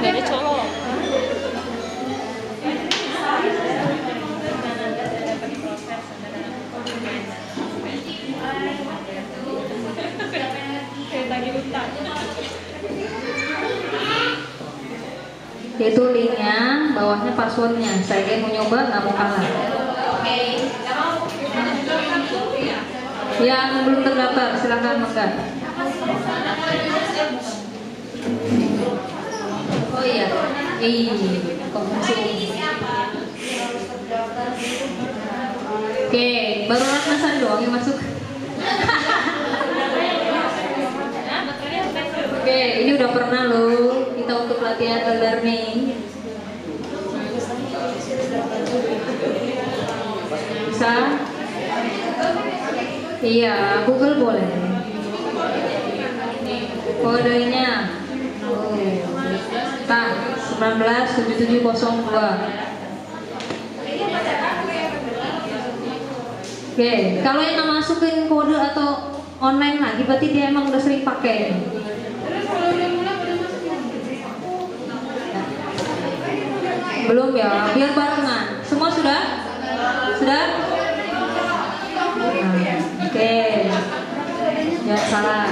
Gak ada colok. bawahnya passwordnya. Saya mau nyoba, nggak mau kalah. Yang belum terdaftar silakan menggan. Oh iya, kok masuk? Oke, baru Ratnasan doang yang masuk. Oke, ini udah pernah loh kita untuk latihan e-learning. Bisa? Iya, Google boleh. Kodenya 197702. Oke, kalau yang nggak masukin kode atau online lagi, berarti dia emang udah sering pakai. Belum ya, biar barengan. Semua sudah? Sudah? Oke, jangan salah.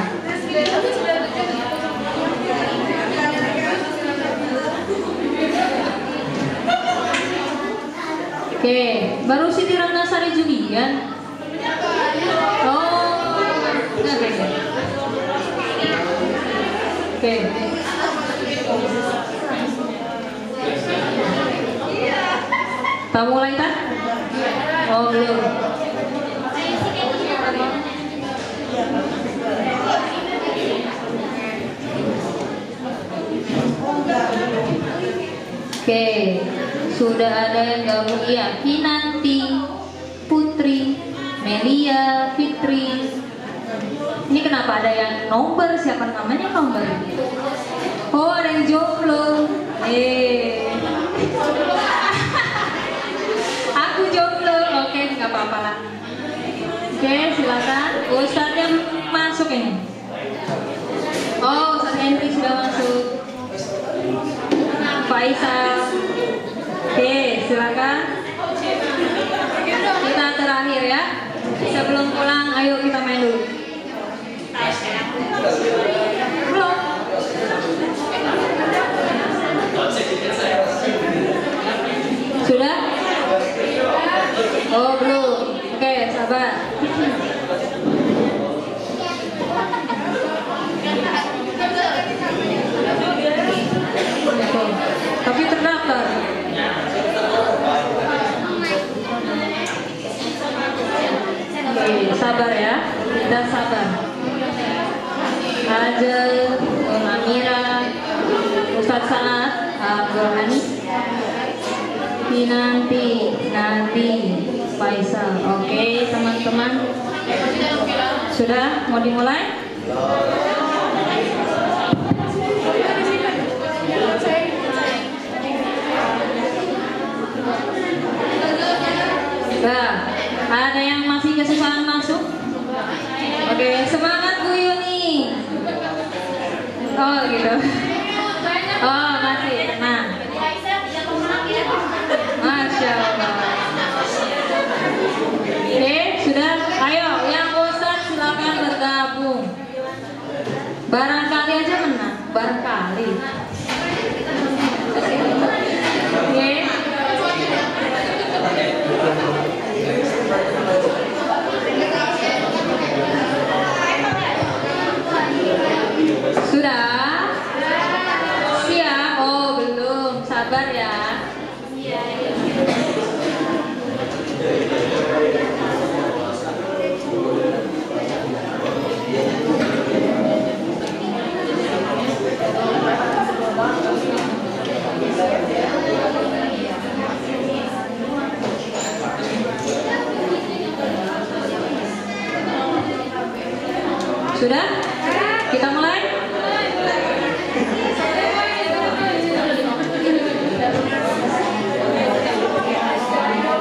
Oke, baru Siti Ratnasari Julian. Oh, oke. Tak mulai kan? Oh belum. Oke, sudah ada yang gabung ya. Kinanti, Putri, Melia, Fitri. Ini kenapa ada yang nomor? Siapa namanya nomor? Oh, ada yang jomblo. Aku jomblo. Oke, nggak apa-apa lah. Oke, silakan. Ustadz yang masuk ini. Oh, Ustadz Henry sudah masuk. Faisal. Oke, silakan. Kita terakhir ya. Sebelum pulang, ayo kita main dulu. Belum. Sudah? Oh belum. Oke, sabar. Tapi terdaftar. Oke, sabar ya. Kita sabar. Ajel, Amira, Ustadz Saad, Abdul Hani, nanti Faisal. Oke, teman-teman. Sudah mau dimulai? Nah, ada yang masih kesusahan masuk? Oke, semangat Bu Yuni. Oh gitu. Oh masih, tenang. Masya Allah. Oke, sudah. Ayo, yang Ustadz silakan bergabung. Barangkali aja menang. Barangkali. Oke. Sudah? Siap? Oh belum, sabar ya. Sudah? Kita mulai?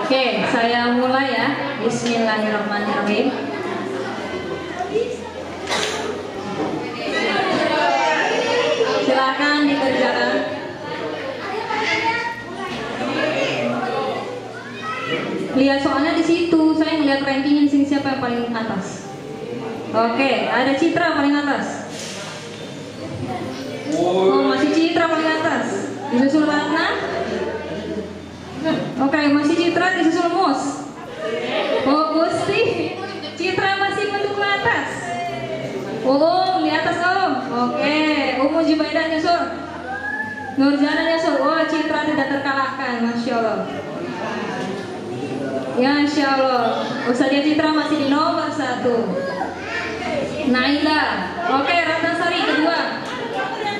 Oke, saya mulai ya. Bismillahirrahmanirrahim. Silakan dikerjakan. Lihat soalnya di situ, saya ngeliat rankingnya di sini siapa yang paling atas. Oke, ada Citra paling atas. Oh, masih Citra paling atas. Disusul Ratna. Oke, masih Citra disusul Mus. Oh, Gusti. Citra masih bentuk ke atas. Di atas Om. Oke, Umu Jubaidah nyusul. Nurjana nyusul. Oh, Citra tidak terkalahkan, Masya Allah. Ya, Masya Allah. Ustazah Citra masih di nomor 1. Naila. Oke, Ratnasari kedua.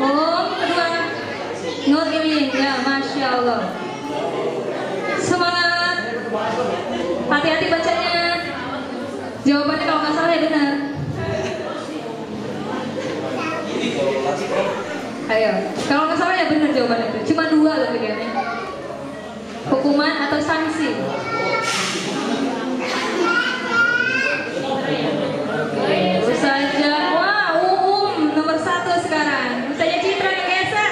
Kedua. Nur Ilin. Ya, Masya Allah. Semangat. Hati-hati bacanya. Jawabannya kalau nggak salah ya benar. Ayo, kalau nggak salah ya benar jawabannya itu. Cuma 2 loh pilihannya. Hukuman atau sanksi. Ustazah, wah nomor 1 sekarang. Ustazah Citra yang geser.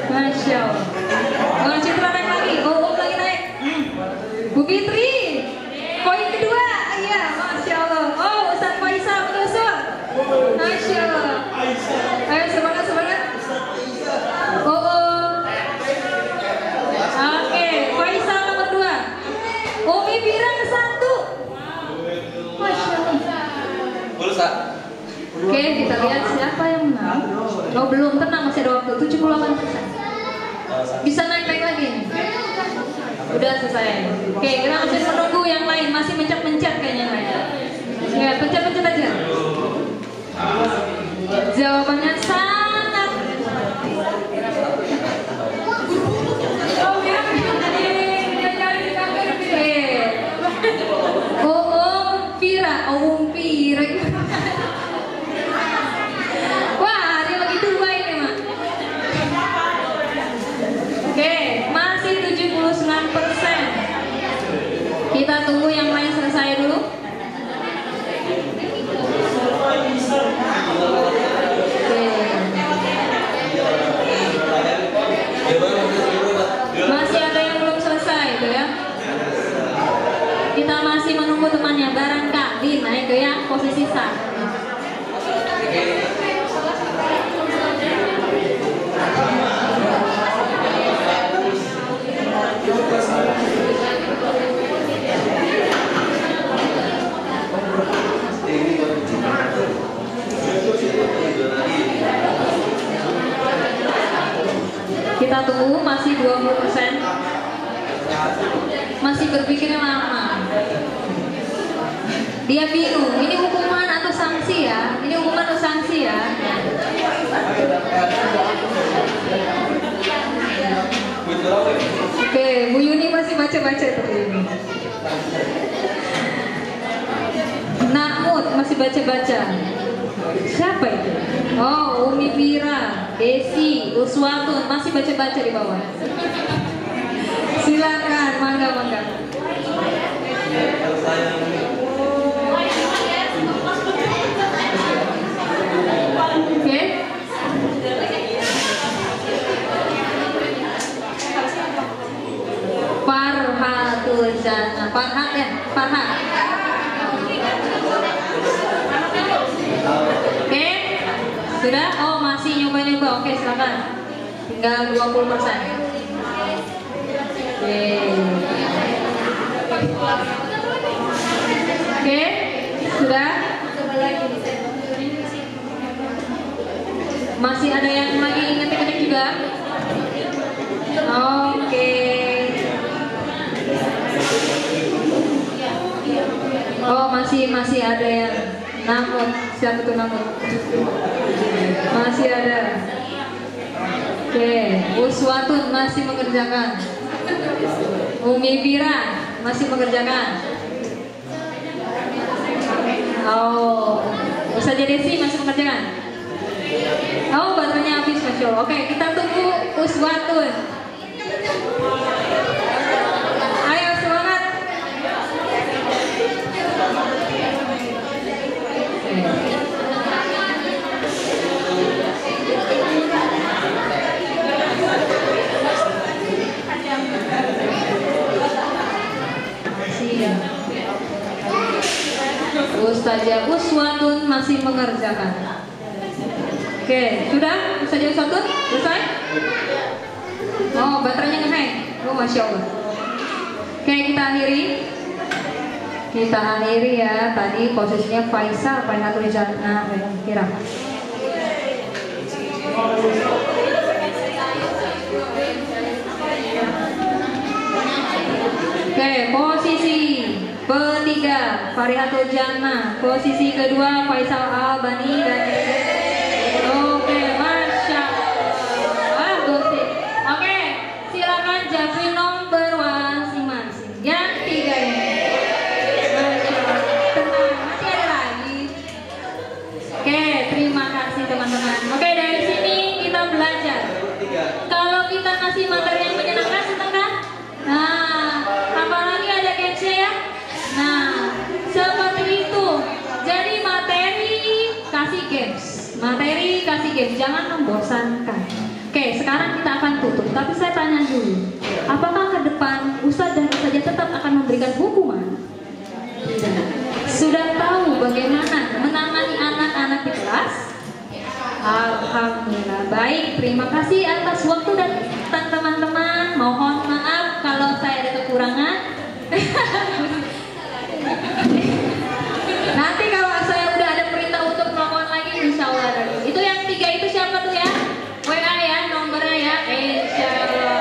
Masya Allah. Oh, Citra naik lagi. Lagi naik. Bu Fitri, poin kedua. Iya, Masya Allah. Oh, Ustaz Faisal menyusul. Masya Allah. Ayo semangat. Oke, Faisal nomor 2. Umi Fira ke 1. Masya Allah. Oke, kita lihat siapa yang menang. Oh, belum, tenang, masih ada waktu. 78%. Bisa naik lagi. Udah selesai. Oke, kita masih menunggu yang lain. Masih mencet-mencet kayaknya. Ya, pencet-pencet aja. Jawabannya sangat. Fira. Wah, dia lagi tua ini, Mak. Oke, masih 79%. Kita tunggu yang lain selesai dulu. Masih ada yang belum selesai itu ya. Kita masih menunggu temannya. Barangkali naik ke yang posisi 1. Kita tunggu, masih 20%. Masih berpikirnya lama. Dia bingung, ini hukuman atau sanksi ya? Ini hukuman atau sanksi ya? Oke, Bu Yuni masih baca-baca tuh ini. Nakmut masih baca-baca. Siapa itu? Oh, Umi Fira, Desi, Uswatun masih baca-baca di bawah. Silakan, mangga. Oke. Farhatul Jannah. Farhat ya? Farhat. Oke. Sudah? Oh, masih nyoba-nyoba. Oke, silakan. Tinggal 20%. Oke, sudah. Masih ada yang lagi ngetik-ngetik juga. Oke. Oh, masih ada yang namut. Siapa tuh namut? Masih ada. Oke, Uswatun masih mengerjakan. Umi Fira masih mengerjakan. Oh, Ustazah Desi masih mengerjakan. Oh, baterainya habis, Masya Allah. Oke, kita tunggu Uswatun. Ayo semangat. Ustazah Uswatun masih mengerjakan. Oke, sudah? Ustazah Uswatun selesai? Oh, Masya Allah. Oke, kita akhiri. Kita akhiri ya. Tadi posisinya Faisal, Fainatul Jannah, kira. Oke, posisi ketiga Farihatul Jannah, posisi kedua Faisal Albani dan oke, Masya Allah, gosip. Oke, silakan Japri nomor masing-masing. Yang tiga ini, Masya Allah, tenang, masih ada lagi. Oke, terima kasih teman-teman. Oke, dari sini kita belajar. Kalau kita kasih materi yang menyenangkan, senang kan? Nah, apalagi ada capsnya ya. Nah, seperti itu. Jadi materi kasih games, materi kasih games, jangan membosankan. Oke, sekarang kita akan tutup. Tapi saya tanya dulu, apakah ke depan Ustadz dan Ustazah tetap akan memberikan hukuman? Tidak. Sudah tahu bagaimana menangani anak-anak di kelas? Alhamdulillah. Baik, terima kasih atas waktu dan teman-teman. Mohon maaf kalau saya ada kekurangan. Nanti kalau saya udah ada perintah untuk telepon lagi, insya Allah ada. Itu yang tiga itu siapa tuh ya? WA ya, nomornya ya, insya Allah.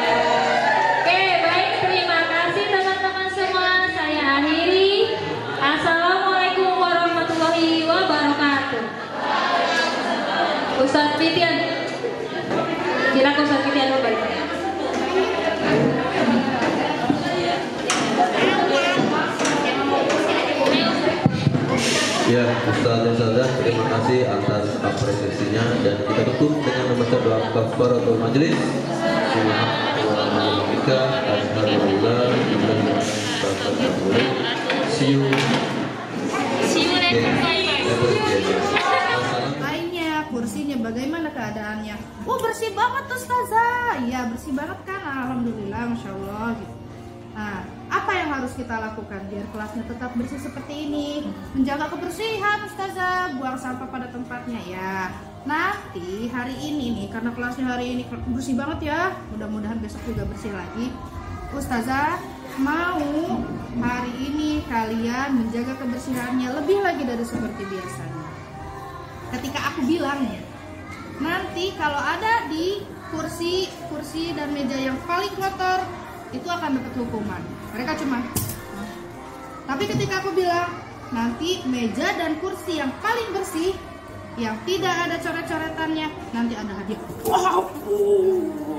Oke, baik, terima kasih teman-teman semua. Saya akhiri. Assalamualaikum warahmatullahi wabarakatuh. Ustadz Fitian, silakan Ustadz Fitian balik. Ya, Ustaz dan Ustazah, terima kasih atas apresiasinya dan kita tutup dengan membaca doa kafaratul majelis. See you. Lainnya, kursinya bagaimana keadaannya? Oh, bersih banget Ustazah. Iya, bersih banget kan? Alhamdulillah, Masya Allah gitu. Nah, apa yang harus kita lakukan biar kelasnya tetap bersih seperti ini? Menjaga kebersihan Ustazah, buang sampah pada tempatnya ya. Nanti hari ini nih, karena kelasnya hari ini bersih banget ya, mudah-mudahan besok juga bersih lagi. Ustazah mau hari ini kalian menjaga kebersihannya lebih lagi dari seperti biasanya. Ketika aku bilang ya, nanti kalau ada di kursi dan meja yang paling kotor, itu akan dapat hukuman. Mereka cuma tapi ketika aku bilang nanti meja dan kursi yang paling bersih, yang tidak ada coret-coretannya, nanti ada hadiah. Wow,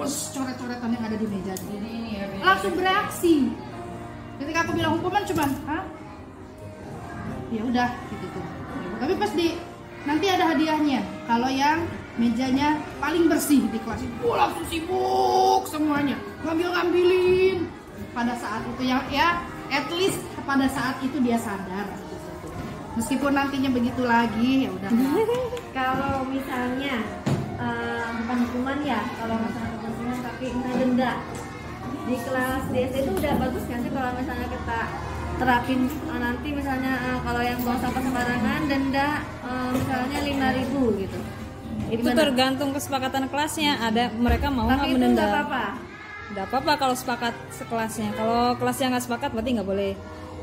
coret-coretan yang ada di meja ini langsung beraksi. Ketika aku bilang hukuman cuman, ya udah gitu tuh. Tapi pas nanti ada hadiahnya. Kalau yang mejanya paling bersih di kelas, langsung sibuk semuanya, ngambilin. Pada saat itu ya, at least pada saat itu dia sadar. Meskipun nantinya begitu lagi, ya udah. Kalau misalnya bukan hukuman ya, kalau misalnya kebersihan tapi misalnya denda di kelas DS itu udah bagus kan sih kalau misalnya kita terapin nanti misalnya kalau yang buang sampah sembarangan denda misalnya 5.000 gitu. Itu tergantung kesepakatan kelasnya. Ada mereka mau nggak Tapi itu menenda. nggak apa-apa. Nggak apa-apa kalau sepakat sekelasnya. Kalau kelasnya nggak sepakat berarti nggak boleh.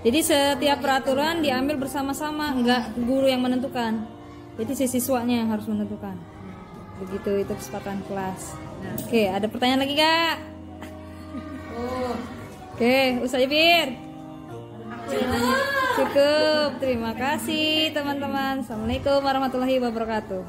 Jadi setiap peraturan diambil bersama-sama, nggak guru yang menentukan. Jadi si siswanya yang harus menentukan. Begitu itu kesepakatan kelas. Oke, ada pertanyaan lagi kak? Oke, Ustaz Ibir. Cukup. Terima kasih teman-teman. Assalamualaikum warahmatullahi wabarakatuh.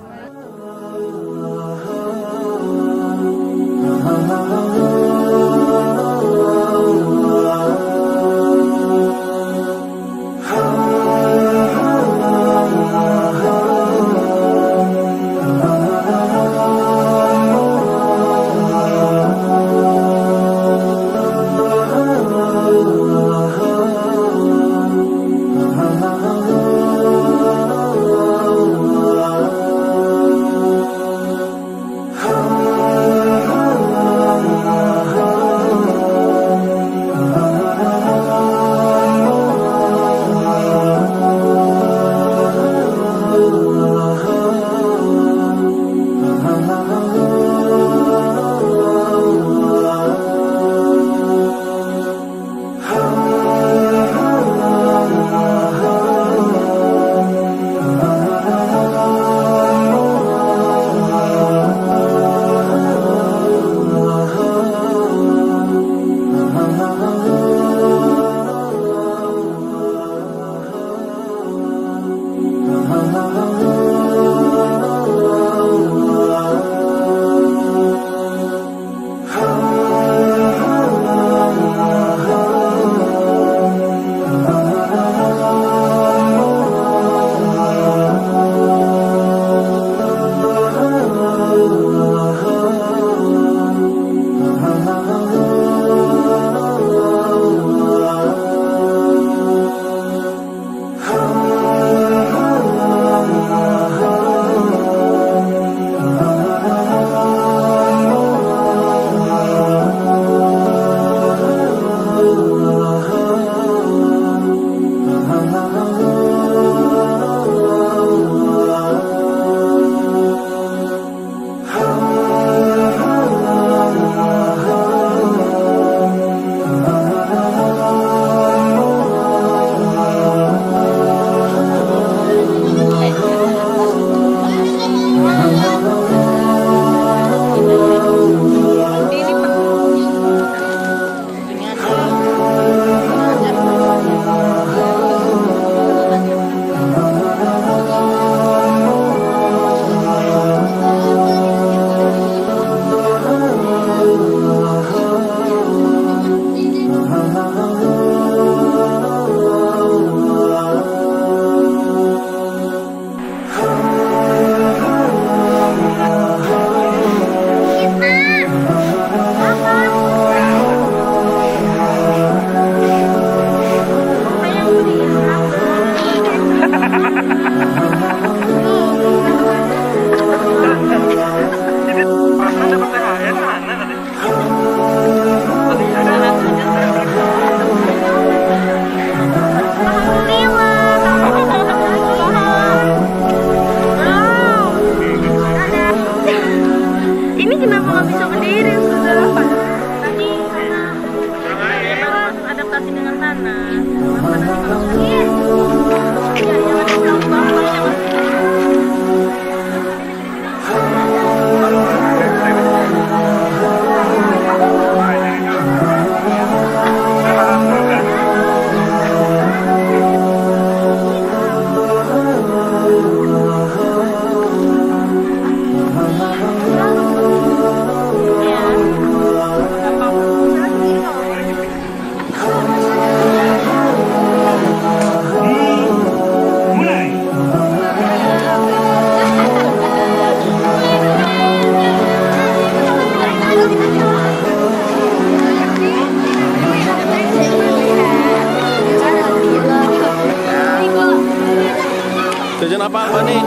apa-apa nih?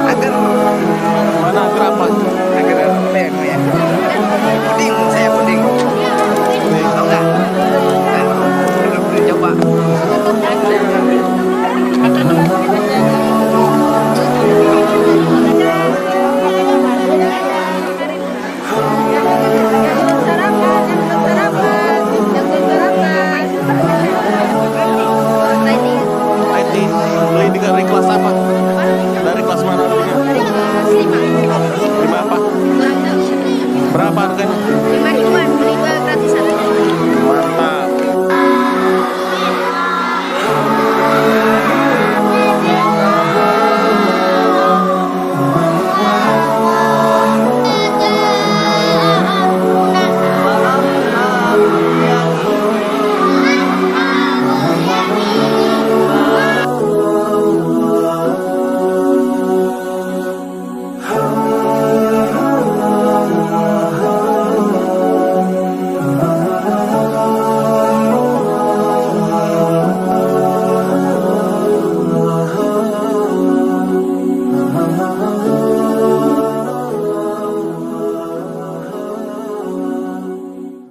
Agar Mana agar apa? agar apa ya?